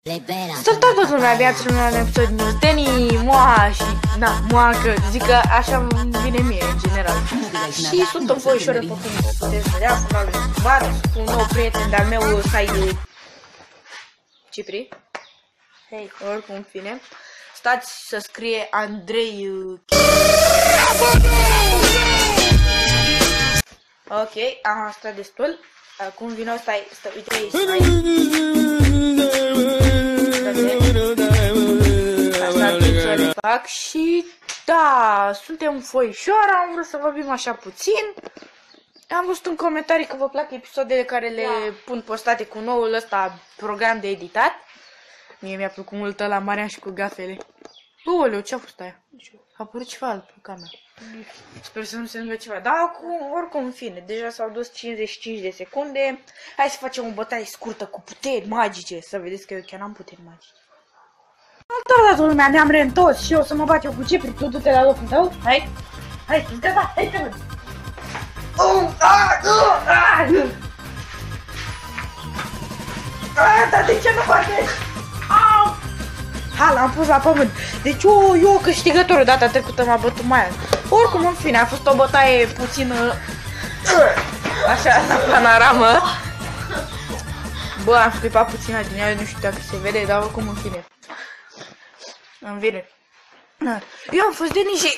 Salutare toată lumea, viața lumea în episod din Teni, Moa și... Moacă, zic că așa îmi vine mie în general. Și sunt o foișoară pe cum puteți vedea, fundal de bar, cu un nou prieten de-al meu, Sai Cipri. Hei, oricum, în fine. Stați să scrie Andrei... Ok, am asta destul. Acum vino, stai, uite aici, fac și da, suntem foișoară, am vrut să vorbim așa puțin. Am văzut în comentarii că vă plac episoadele care le pun postate cu noul ăsta program de editat. Mie mi-a plăcut mult ăla Marian și cu gafele. Oleu, ce-a fost aia? A apărut ceva pe camera. Sper să nu se întâmple ceva. Dar acum, oricum, în fine, deja s-au dus 55 de secunde. Hai să facem o bătaie scurtă cu puteri magice. Să vedeți că eu chiar n-am puteri magice. Toată lumea, ne-am reîntors și eu să mă bat eu cu Cipri. Tu du-te la locul tău. Hai, hai, sunt gata, hai te văd. Dar de ce nu batești? Ha, l-am pus la pământ. Deci eu câștigătorul data trecută m-a bătut mai alt. Oricum, în fine, a fost o bătaie puțin așa, la panoramă. Bă, am scuipat puțin din ea, nu știu dacă se vede, dar oricum, în fine. Îmi vine. Eu am fost de niște...